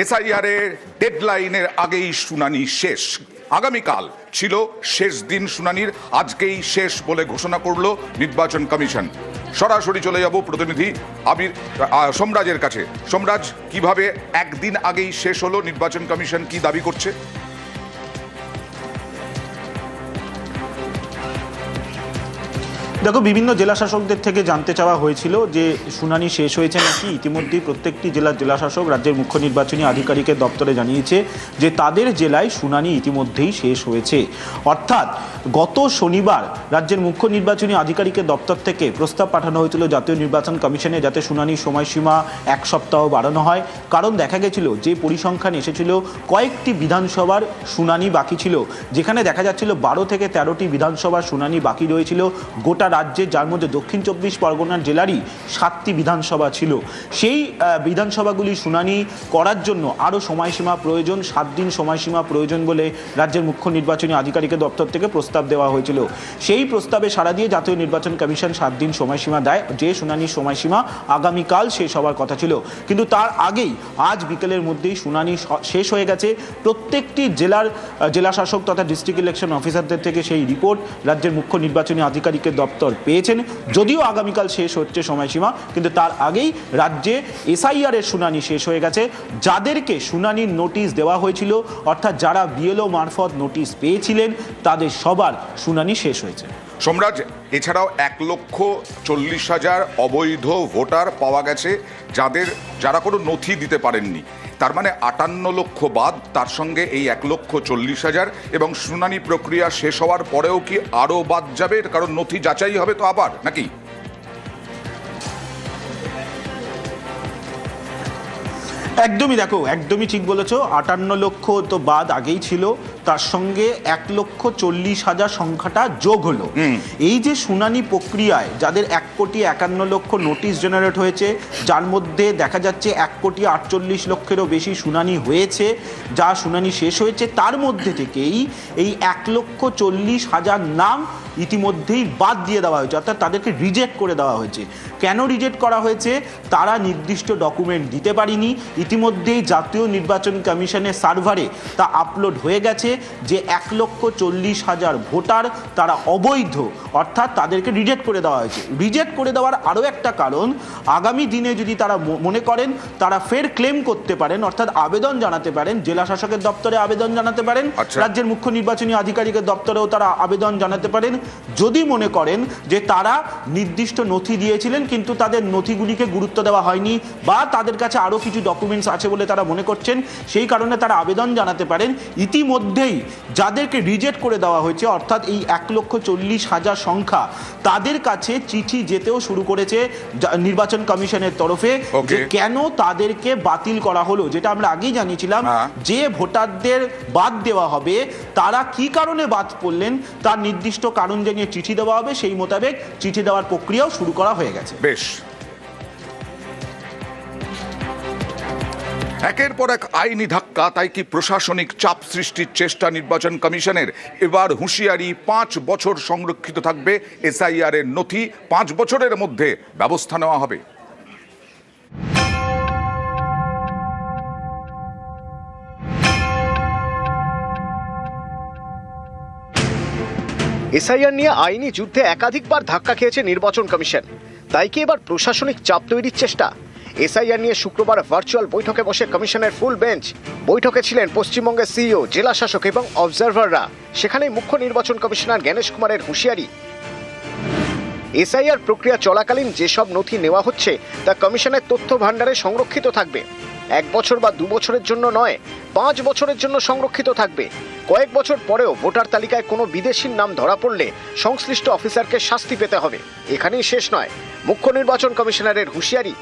এসআইআরের ডেডলাইনের আগেই শুনানি শেষ। আগামীকাল ছিল শেষ দিন শুনানির, আজকেই শেষ বলে ঘোষণা করল নির্বাচন কমিশন। সরাসরি চলে যাব প্রতিনিধি সোমরাজের কাছে। সোমরাজ, কিভাবে একদিন আগেই শেষ হলো, নির্বাচন কমিশন কি দাবি করছে? দেখো, বিভিন্ন জেলা শাসকদের থেকে জানতে চাওয়া হয়েছিল যে শুনানি শেষ হয়েছে নাকি। ইতিমধ্যেই প্রত্যেকটি জেলা শাসক রাজ্যের মুখ্য নির্বাচনী আধিকারিকের দপ্তরে জানিয়েছে যে তাদের জেলায় শুনানি ইতিমধ্যেই শেষ হয়েছে। অর্থাৎ গত শনিবার রাজ্যের মুখ্য নির্বাচনী আধিকারিকের দপ্তর থেকে প্রস্তাব পাঠানো হয়েছিল জাতীয় নির্বাচন কমিশনে যাতে শুনানির সময়সীমা এক সপ্তাহ বাড়ানো হয়। কারণ দেখা গেছিল যে পরিসংখ্যান এসেছিল, কয়েকটি বিধানসভার শুনানি বাকি ছিল, যেখানে দেখা যাচ্ছিল 12 থেকে 13টি বিধানসভার শুনানি বাকি রয়েছিল গোটা রাজ্যে, যার মধ্যে দক্ষিণ 24 পরগনার জেলারই 7টি বিধানসভা ছিল। সেই বিধানসভাগুলি শুনানি করার জন্য আরও সময়সীমা প্রয়োজন, 7 দিন সময়সীমা প্রয়োজন বলে রাজ্যের মুখ্য নির্বাচনী আধিকারিকের দপ্তর থেকে প্রস্তাব দেওয়া হয়েছিল। সেই প্রস্তাবে সাড়া দিয়ে জাতীয় নির্বাচন কমিশন 7 দিন সময়সীমা দেয়, যে শুনানির সময়সীমা আগামীকাল শেষ হওয়ার কথা ছিল। কিন্তু তার আগেই আজ বিকেলের মধ্যেই শুনানি শেষ হয়ে গেছে। প্রত্যেকটি জেলা শাসক তথা ডিস্ট্রিক্ট ইলেকশন অফিসারদের থেকে সেই রিপোর্ট রাজ্যের মুখ্য নির্বাচনী আধিকারিকের দপ্তর পেয়েছেন। যদিও আগামীকাল শেষ হচ্ছে সময়সীমা, কিন্তু তার আগেই রাজ্যে এসআইআর এর শুনানি শেষ হয়ে গেছে। যাদেরকে শুনানির নোটিশ দেওয়া হয়েছিল, অর্থাৎ যারা বিএলও মারফত নোটিশ পেয়েছিলেন, তাদের সবার শুনানি শেষ হয়েছে। সোমরাজ, এছাড়াও 1,40,000 অবৈধ ভোটার পাওয়া গেছে, যারা কোনো নথি দিতে পারেননি। তার মানে 58 লক্ষ বাদ, তার সঙ্গে এই 1,40,000, এবং শুনানি প্রক্রিয়া শেষ হওয়ার পরেও কি আরও বাদ যাবে? কারণ নথি যাচাই হবে তো আবার, নাকি? একদমই, দেখো, একদমই ঠিক বলেছো। 58 লক্ষ তো বাদ আগেই ছিল, তার সঙ্গে 1,40,000 সংখ্যাটা যোগ হলো। এই যে শুনানি প্রক্রিয়ায় যাদের 1,51,00,000 নোটিশ জেনারেট হয়েছে, যার মধ্যে দেখা যাচ্ছে 1,48,00,000-এরও বেশি শুনানি হয়েছে, যা শুনানি শেষ হয়েছে, তার মধ্যে থেকেই এই 1,40,000 নাম ইতিমধ্যেই বাদ দিয়ে দেওয়া হয়েছে, অর্থাৎ তাদেরকে রিজেক্ট করে দেওয়া হয়েছে। কেন রিজেক্ট করা হয়েছে? তারা নির্দিষ্ট ডকুমেন্ট দিতে পারেনি। ইতিমধ্যেই জাতীয় নির্বাচন কমিশনের সার্ভারে তা আপলোড হয়ে গেছে যে 1,40,000 ভোটার তারা অবৈধ, অর্থাৎ তাদেরকে রিজেক্ট করে দেওয়া হয়েছে। রিজেক্ট করে দেওয়ার আরও একটা কারণ, আগামী দিনে যদি তারা মনে করেন তারা ফের ক্লেম করতে পারেন, অর্থাৎ আবেদন জানাতে পারেন, জেলা শাসকের দপ্তরে আবেদন জানাতে পারেন, রাজ্যের মুখ্য নির্বাচনী আধিকারিকের দপ্তরেও তারা আবেদন জানাতে পারেন, যদি মনে করেন যে তারা নির্দিষ্ট নথি দিয়েছিলেন কিন্তু তাদের নথিগুলিকে গুরুত্ব দেওয়া হয়নি, বা তাদের কাছে আরও কিছু ডকুমেন্টস আছে বলে তারা মনে করছেন, সেই কারণে তারা আবেদন জানাতে পারেন। ইতিমধ্যেই যাদেরকে রিজেক্ট করে দেওয়া হয়েছে, অর্থাৎ এই 1,40,000 সংখ্যা, তাদের কাছে চিঠি যেতেও শুরু করেছে নির্বাচন কমিশনের তরফে যে কেন তাদেরকে বাতিল করা হলো। যেটা আমরা আগেই জানিয়েছিলাম যে ভোটারদের বাদ দেওয়া হবে, তারা কি কারণে বাদ পড়লেন তার নির্দিষ্ট কারণ জানিয়ে চিঠি দেওয়া হবে। সেই মোতাবেক চিঠি দেওয়ার প্রক্রিয়াও শুরু করা হয়ে গেছে। বেশ, একের পর এক আইনি ধাক্কা, তাই কি প্রশাসনিক চাপ সৃষ্টির চেষ্টা নির্বাচন কমিশনের? এবার হুঁশিয়ারি, 5 বছর সংরক্ষিত থাকবে এসআইআর এর নথি, 5 বছরের মধ্যে ব্যবস্থা নেওয়া হবে। এসআইআর নিয়ে আইনি যুদ্ধে একাধিকবার ধাক্কা খেয়েছে নির্বাচন কমিশন, তাই কি এবার প্রশাসনিক চাপ তৈরির চেষ্টা? এসআইআর নিয়ে শুক্রবার ভার্চুয়াল বৈঠকে বসে কমিশনের ফুল বেঞ্চ। বৈঠকে ছিলেন পশ্চিমবঙ্গের সিইও, জেলা শাসক এবং অবজারভাররা। সেখানেই মুখ্য নির্বাচন কমিশনার জ্ঞানেশ কুমারের হুঁশিয়ারি, এসআইআর প্রক্রিয়া চলাকালীন যেসব নথি নেওয়া হচ্ছে তা কমিশনের তথ্য ভাণ্ডারে সংরক্ষিত থাকবে। 1 বছর বা 2 বছরের জন্য নয়, 5 বছরের জন্য সংরক্ষিত থাকবে। কয়েক বছর পরেও ভোটার তালিকায় কোনো বিদেশির নাম ধরা পড়লে সংশ্লিষ্ট অফিসারকে শাস্তি পেতে হবে। এখানেই শেষ নয়, মুখ্য নির্বাচন কমিশনারের হুঁশিয়ারি,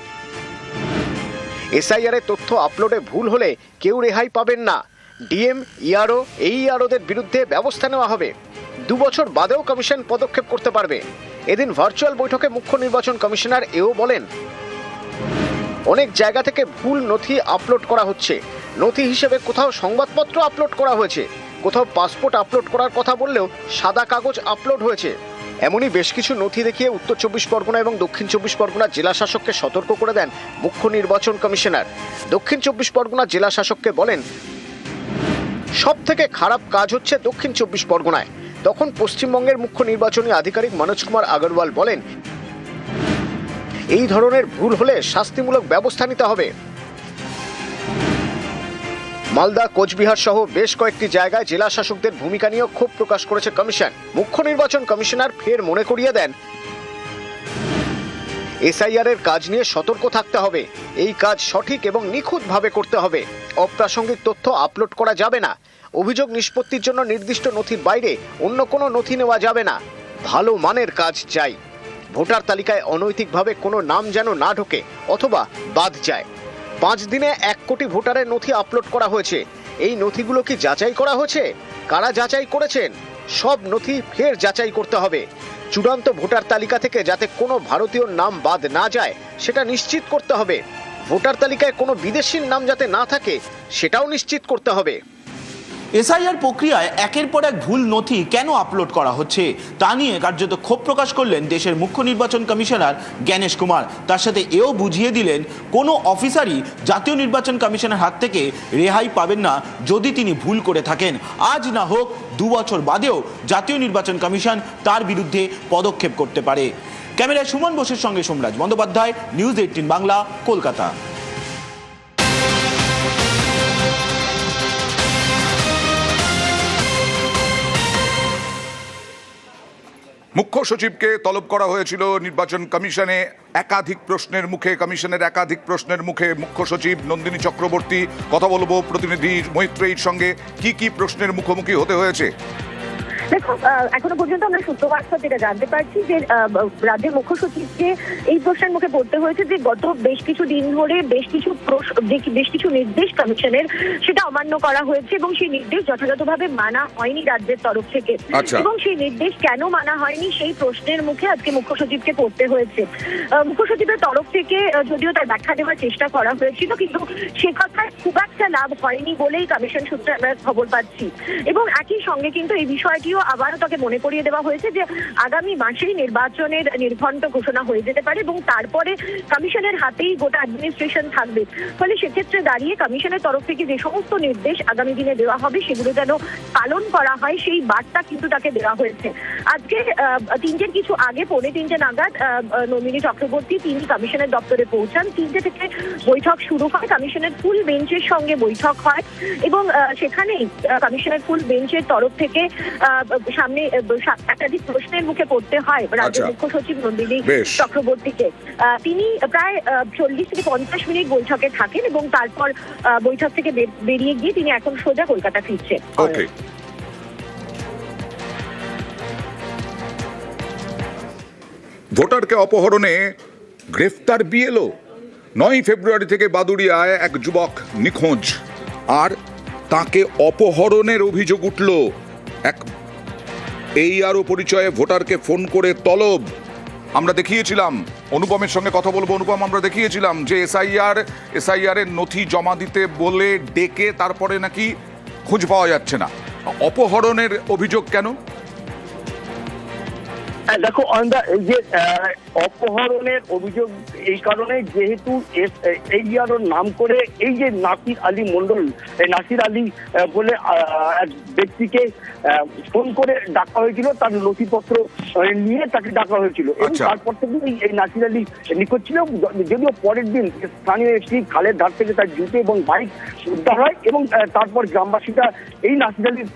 এসআইআর এর তথ্য আপলোডে ভুল হলে কেউ রেহাই পাবেন না। ডিএম, ইআরও, এইআরওদের বিরুদ্ধে ব্যবস্থা নেওয়া হবে। 2 বছর বাদেও কমিশন পদক্ষেপ করতে পারবে। এদিন ভার্চুয়াল বৈঠকে মুখ্য নির্বাচন কমিশনার এও বলেন, অনেক জায়গা থেকে ভুল নথি আপলোড করা হচ্ছে। নথি হিসেবে কোথাও সংবাদপত্র আপলোড করা হয়েছে, কোথাও পাসপোর্ট আপলোড করার কথা বললেও সাদা কাগজ আপলোড হয়েছে। এমনই বেশ কিছু নথি দেখিয়ে উত্তর 24 পরগনা এবং দক্ষিণ 24 পরগনা জেলা শাসককে সতর্ক করে দেন মুখ্য নির্বাচন কমিশনার। দক্ষিণ 24 পরগনা জেলা শাসককে বলেন, সব থেকে খারাপ কাজ হচ্ছে দক্ষিণ 24 পরগনায়। তখন পশ্চিমবঙ্গের মুখ্য নির্বাচনী আধিকারিক মনোজ কুমার আগরওয়াল বলেন, এই ধরনের ভুল হলে শাস্তিমূলক ব্যবস্থা নিতে হবে। মালদা, কোচবিহার সহ বেশ কয়েকটি জায়গায় জেলা শাসকদের ভূমিকা নিয়েও ক্ষোভ প্রকাশ করেছে কমিশন। মুখ্য নির্বাচন কমিশনার ফের মনে করিয়ে দেন, এসআইআর এর কাজ নিয়ে সতর্ক থাকতে হবে। এই কাজ সঠিক এবং নিখুঁতভাবে করতে হবে। অপ্রাসঙ্গিক তথ্য আপলোড করা যাবে না। অভিযোগ নিষ্পত্তির জন্য নির্দিষ্ট নথির বাইরে অন্য কোনো নথি নেওয়া যাবে না। ভালো মানের কাজ চাই। ভোটার তালিকায় অনৈতিকভাবে কোনো নাম যেন না ঢোকে অথবা বাদ যায়। 5 দিনে 1 কোটি ভোটারের নথি আপলোড করা হয়েছে। এই নথিগুলো কি যাচাই করা হয়েছে? কারা যাচাই করেছেন? সব নথি ফের যাচাই করতে হবে। চূড়ান্ত ভোটার তালিকা থেকে যাতে কোনো ভারতীয় নাম বাদ না যায় সেটা নিশ্চিত করতে হবে। ভোটার তালিকায় কোনো বিদেশির নাম যাতে না থাকে সেটাও নিশ্চিত করতে হবে। এসআইআর প্রক্রিয়ায় একের পর এক ভুল নথি কেন আপলোড করা হচ্ছে তা নিয়ে কার্যত ক্ষোভ প্রকাশ করলেন দেশের মুখ্য নির্বাচন কমিশনার জ্ঞানেশ কুমার। তার সাথে এও বুঝিয়ে দিলেন, কোনো অফিসারই জাতীয় নির্বাচন কমিশনের হাত থেকে রেহাই পাবেন না যদি তিনি ভুল করে থাকেন। আজ না হোক 2 বছর বাদেও জাতীয় নির্বাচন কমিশন তার বিরুদ্ধে পদক্ষেপ করতে পারে। ক্যামেরায় সুমন বোসের সঙ্গে সোমরাজ বন্দ্যোপাধ্যায়, নিউজ 18 বাংলা, কলকাতা। মুখ্য সচিবকে তলব করা হয়েছিল নির্বাচন কমিশনে। একাধিক প্রশ্নের মুখে মুখ্য সচিব নন্দিনী চক্রবর্তী। কথা বলবো প্রতিনিধি মৈত্রেয়ীর সঙ্গে, কি প্রশ্নের মুখোমুখি হতে হয়েছে। দেখো, এখনো পর্যন্ত আমরা সূত্রবার্তা যেটা জানতে পারছি যে রাজ্যের মুখ্য সচিবকে এই প্রশ্নের মুখে পড়তে হয়েছে যে গত বেশ কিছু দিন ধরে বেশ কিছু নির্দেশ কমিশনের সেটা অমান্য করা হয়েছে এবং সেই নির্দেশ যথাযথভাবে মানা হয়নি রাজ্যের তরফ থেকে। এবং সেই নির্দেশ কেন মানা হয়নি সেই প্রশ্নের মুখে আজকে মুখ্য সচিবকে পড়তে হয়েছে। মুখ্য সচিবের তরফ থেকে যদিও তার ব্যাখ্যা দেওয়ার চেষ্টা করা হয়েছিল, কিন্তু সে কথায় খুব একটা লাভ হয়নি বলেই কমিশন সূত্রে আমরা খবর পাচ্ছি। এবং একই সঙ্গে কিন্তু এই বিষয়টিও আবারও তাকে মনে করিয়ে দেওয়া হয়েছে যে আগামী মাসেই নির্বাচনের নির্ঘণ্ট ঘোষণা হয়ে যেতে পারে এবং তারপরে কমিশনের হাতেই গোটা অ্যাডমিনিস্ট্রেশন থাকবে। ফলে সেক্ষেত্রে দাঁড়িয়ে কমিশনের তরফ থেকে যে সমস্ত নির্দেশ আগামী দিনে দেওয়া হবে সেগুলো যেন পালন করা হয় সেই বার্তা কিন্তু তাকে দেওয়া হয়েছে। আজকে 3টের কিছু আগে 3:45 নাগাদ নন্দিনী চক্রবর্তী তিনি কমিশনের দপ্তরে পৌঁছান। 3টে থেকে বৈঠক শুরু হয়। কমিশনের ফুল বেঞ্চের সঙ্গে বৈঠক হয় এবং সেখানেই কমিশনের ফুল বেঞ্চের তরফ থেকে সামনে একাধিক প্রশ্নের মুখে পড়তে হয় রাজ্যের মুখ্য সচিব নন্দিনী চক্রবর্তীকে। তিনি প্রায় 40 থেকে 50 মিনিট বৈঠকে থাকেন এবং তারপর বৈঠক থেকে বেরিয়ে গিয়ে তিনি এখন সোজা কলকাতা ফিরছেন। ভোটারকে অপহরণে গ্রেফতার বিএলও। 9 ফেব্রুয়ারি থেকে বাদুড়িয়ায় এক যুবক নিখোঁজ, আর তাকে অপহরণের অভিযোগ উঠল। এক ARO পরিচয়ে ভোটারকে ফোন করে তলব। আমরা দেখিয়েছিলাম, অনুপমের সঙ্গে কথা বলবো। অনুপম, আমরা দেখিয়েছিলাম যে এসআইআর এর নথি জমা দিতে বলে ডেকে তারপরে নাকি খোঁজ পাওয়া যাচ্ছে না। অপহরণের অভিযোগ কেন? দেখো অন্দা, এই যে অপহরণের অভিযোগ এই কারণে যেহেতু ARO নাম করে এই যে নাসির আলী মন্ডল, নাসির আলী বলে এক ব্যক্তিকে ফোন করে ডাকা হয়েছিল, তার নথিপত্র নিয়ে তাকে ডাকা হয়েছিল এবং তারপর থেকে এই নাসির আলী নিখোঁজ ছিল। যদিও পরের দিন স্থানীয় একটি খালের ধার থেকে তার জুতো এবং বাইক উদ্ধার হয় এবং তারপর গ্রামবাসীরা এই নাসির আলীর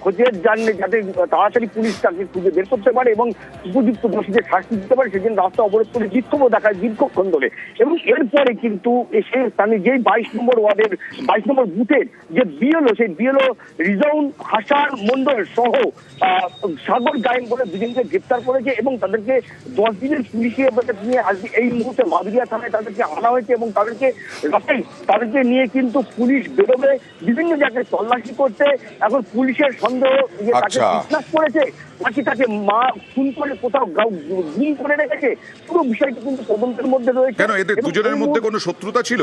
খোঁজের জন্য যাতে তাড়াতাড়ি পুলিশ তাকে খুঁজে বের করতে পারে এবং উপযুক্ত দোষীদের শাস্তি দিতে পারে সেদিন রাস্তা অবরোধ করে বিক্ষোভও দেখায় দীর্ঘক্ষণ ধরে। এবং এরপরে কিন্তু এসে স্থানীয় যেই 22 নম্বর ওয়ার্ডের 22 নম্বর বুথের যে বিএলও, সেই বিএলও রিজাউন হাসান মন্ডল সহ সাগর গায়েন বলে দুজনকে গ্রেপ্তার করেছে এবং তাদেরকে 10 দিনের পুলিশি হেফাজত নিয়ে আজকে এই মুহূর্তে মাদুরিয়া থানায় তাদেরকে আনা হয়েছে এবং তাদেরকে নিয়ে কিন্তু পুলিশ বেরোবে বিভিন্ন জায়গায় তল্লাশি করতে। এখন পুলিশের সন্দেহ যে তাকে বিশ্বাস করেছে নাকি তাকে মা খুন করে কোথাও গুম করে রেখেছে, পুরো বিষয়টি কিন্তু তদন্তের মধ্যে রয়েছে। কেন এদের দুজনের মধ্যে কোনো শত্রুতা ছিল?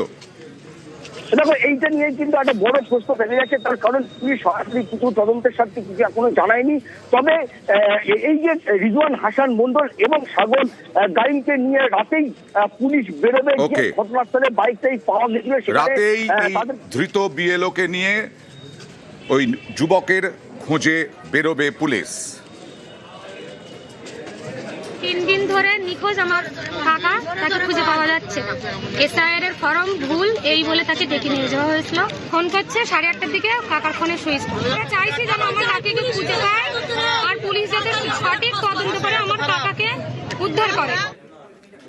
দেখো এইটা নিয়ে কিন্তু একটা বড় প্রশ্ন থেকে যাচ্ছে, তার কারণ পুলিশ সরাসরি কিছু তদন্তের স্বার্থে কিছু এখনো জানায়নি। তবে এই যে রিজওয়ান হাসান মন্ডল এবং সাগর গাইনকে নিয়ে রাতেই পুলিশ বেরোবে, যে ঘটনাস্থলে বাইকটাই পাওয়া গেছিল রাতেই ধৃত বিএলওকে নিয়ে ওই যুবকের খোঁজে বেরোবে পুলিশ। 3 দিন ধরে নিখোঁজ আমার কাকা, তাকে খুঁজে পাওয়া যাচ্ছে না। এসআইআর এর ফর্ম ভুল এই বলে তাকে ডেকে নিয়ে যাওয়া হয়েছিল। ফোন করছে 8:30টার দিকে, কাকার ফোনে সুইচ অফ। চাইছি যেন আমার কাকাকে খুঁজে পায় আর পুলিশ যাতে সঠিক তদন্ত করে আমার কাকাকে উদ্ধার করে।